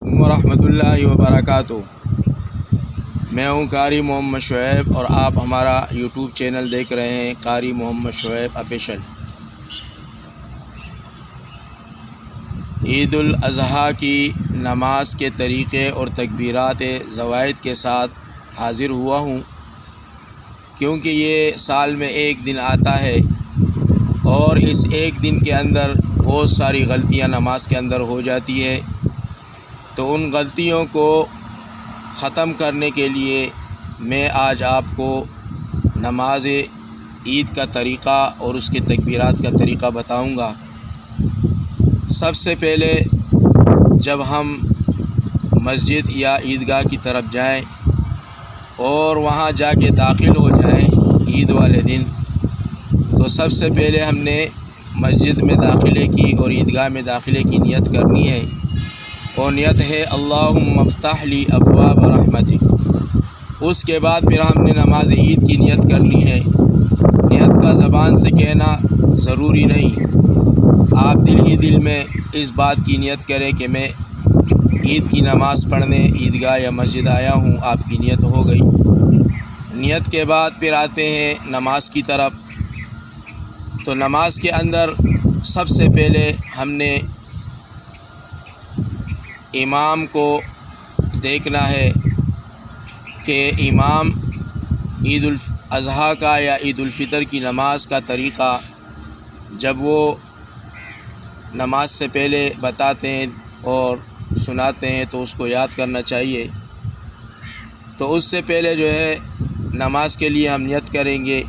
علیکم ورحمۃ اللہ وبرکاتہ۔ میں ہوں قاری محمد شعیب اور آپ ہمارا یوٹیوب چینل دیکھ رہے ہیں قاری محمد شعیب آفیشل۔ عید الاضحیٰ کی نماز کے طریقے اور تکبیرات زوائد کے ساتھ حاضر ہوا ہوں، کیونکہ یہ سال میں ایک دن آتا ہے اور اس ایک دن کے اندر بہت ساری غلطیاں نماز کے اندر ہو جاتی ہے، تو ان غلطیوں کو ختم کرنے کے لیے میں آج آپ کو نماز عید کا طریقہ اور اس کے تکبیرات کا طریقہ بتاؤں گا۔ سب سے پہلے جب ہم مسجد یا عیدگاہ کی طرف جائیں اور وہاں جا کے داخل ہو جائیں عید والے دن، تو سب سے پہلے ہم نے مسجد میں داخلے کی اور عیدگاہ میں داخلے کی نیت کرنی ہے، اور نیت ہے اللہم افتح لی ابواب رحمتک۔ اس کے بعد پھر ہم نے نماز عید کی نیت کرنی ہے۔ نیت کا زبان سے کہنا ضروری نہیں، آپ دل ہی دل میں اس بات کی نیت کریں کہ میں عید کی نماز پڑھنے عیدگاہ یا مسجد آیا ہوں، آپ کی نیت ہو گئی۔ نیت کے بعد پھر آتے ہیں نماز کی طرف۔ تو نماز کے اندر سب سے پہلے ہم نے امام کو دیکھنا ہے کہ امام عید الاضحیٰ کا یا عید الفطر کی نماز کا طریقہ جب وہ نماز سے پہلے بتاتے ہیں اور سناتے ہیں تو اس کو یاد کرنا چاہیے۔ تو اس سے پہلے جو ہے نماز کے لیے ہم نیت کریں گے،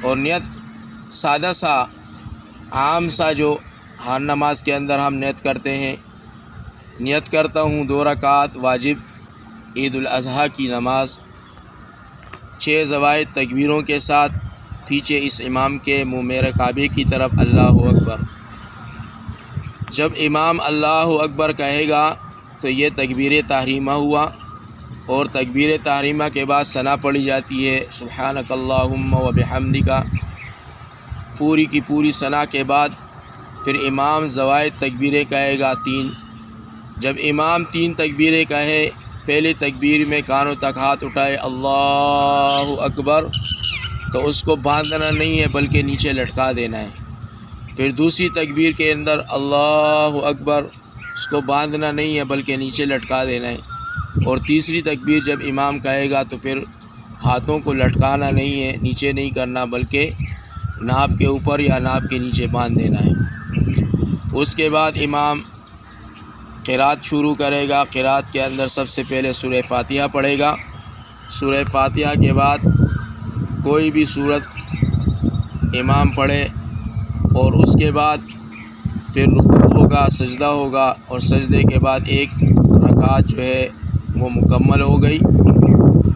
اور نیت سادہ سا عام سا جو ہر نماز کے اندر ہم نیت کرتے ہیں، نیت کرتا ہوں 2 رکعت واجب عید الاضحیٰ کی نماز 6 زوائد تکبیروں کے ساتھ، پیچھے اس امام کے منہ میرے کعبے کی طرف اللہ اکبر۔ جب امام اللہ اکبر کہے گا تو یہ تکبیر تحریمہ ہوا، اور تکبیر تحریمہ کے بعد ثنا پڑھی جاتی ہے سبحانک اللہم و بحمدک۔ پوری کی پوری ثنا کے بعد پھر امام زوائد تکبیریں کہے گا 3۔ جب امام 3 تکبیریں کہے، پہلی تکبیر میں کانوں تک ہاتھ اٹھائے اللہ اکبر، تو اس کو باندھنا نہیں ہے بلکہ نیچے لٹکا دینا ہے۔ پھر دوسری تکبیر کے اندر اللہ اکبر، اس کو باندھنا نہیں ہے بلکہ نیچے لٹکا دینا ہے۔ اور تیسری تکبیر جب امام کہے گا تو پھر ہاتھوں کو لٹکانا نہیں ہے، نیچے نہیں کرنا بلکہ ناپ کے اوپر یا ناپ کے نیچے باندھ دینا ہے۔ اس کے بعد امام قرات شروع کرے گا۔ قرات کے اندر سب سے پہلے سورہ فاتحہ پڑھے گا۔ سورہ فاتحہ کے بعد کوئی بھی سورت امام پڑھے، اور اس کے بعد پھر رکوع ہوگا، سجدہ ہوگا، اور سجدے کے بعد 1 رکعت جو ہے وہ مکمل ہو گئی۔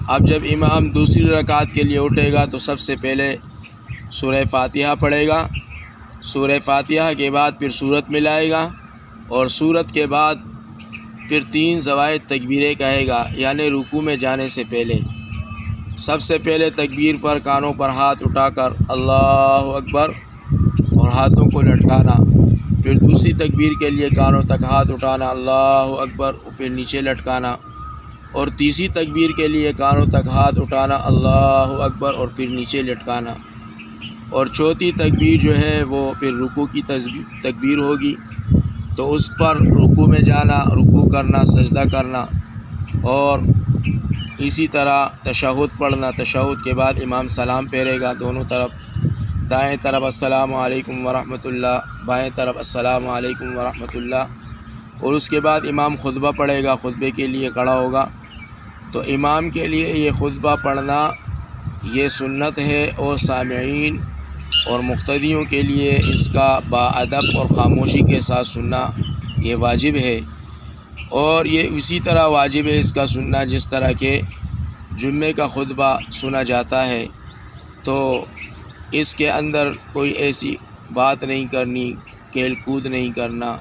اب جب امام دوسری رکعت کے لیے اٹھے گا تو سب سے پہلے سورہ فاتحہ پڑھے گا۔ سورہ فاتحہ کے بعد پھر سورت ملائے گا، اور سورت کے بعد پھر 3 زوائد تکبیریں کہے گا، یعنی رکوع میں جانے سے پہلے۔ سب سے پہلے تکبیر پر کانوں پر ہاتھ اٹھا کر اللہ اکبر اور ہاتھوں کو لٹکانا، پھر دوسری تکبیر کے لیے کانوں تک ہاتھ اٹھانا اللہ اکبر اور پھر نیچے لٹکانا، اور تیسری تکبیر کے لیے کانوں تک ہاتھ اٹھانا اللہ اکبر اور پھر نیچے لٹکانا، اور چوتھی تکبیر جو ہے وہ پھر رکوع کی تکبیر ہوگی، تو اس پر رکوع میں جانا، رکوع کرنا، سجدہ کرنا، اور اسی طرح تشہد پڑھنا۔ تشہد کے بعد امام سلام پھیرے گا دونوں طرف، دائیں طرف السلام علیکم ورحمۃ اللہ، بائیں طرف السلام علیکم ورحمۃ اللہ، اور اس کے بعد امام خطبہ پڑھے گا، خطبے کے لیے کھڑا ہوگا۔ تو امام کے لیے یہ خطبہ پڑھنا یہ سنت ہے، اور سامعین اور مقتدیوں کے لیے اس کا باادب اور خاموشی کے ساتھ سننا یہ واجب ہے، اور یہ اسی طرح واجب ہے اس کا سننا جس طرح کہ جمعے کا خطبہ سنا جاتا ہے۔ تو اس کے اندر کوئی ایسی بات نہیں کرنی، کھیل کود نہیں کرنا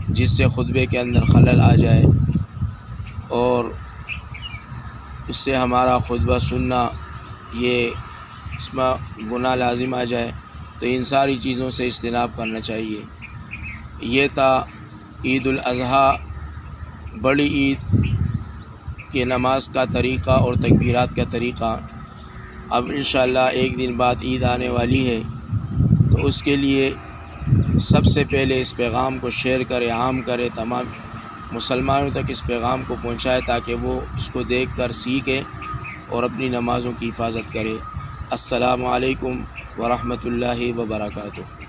جس سے خطبے کے اندر خلل آ جائے اور اس سے ہمارا خطبہ سننا یہ اس میں گناہ لازم آ جائے۔ تو ان ساری چیزوں سے اجتناب کرنا چاہیے۔ یہ تھا عید الاضحیٰ بڑی عید کے نماز کا طریقہ اور تکبیرات کا طریقہ، اب انشاءاللہ ایک دن بعد عید آنے والی ہے، تو اس کے لیے سب سے پہلے اس پیغام کو شیئر کرے، عام کرے، تمام مسلمانوں تک اس پیغام کو پہنچائے تاکہ وہ اس کو دیکھ کر سیکھیں اور اپنی نمازوں کی حفاظت کرے۔ السلام علیکم ورحمۃ اللہ وبرکاتہ۔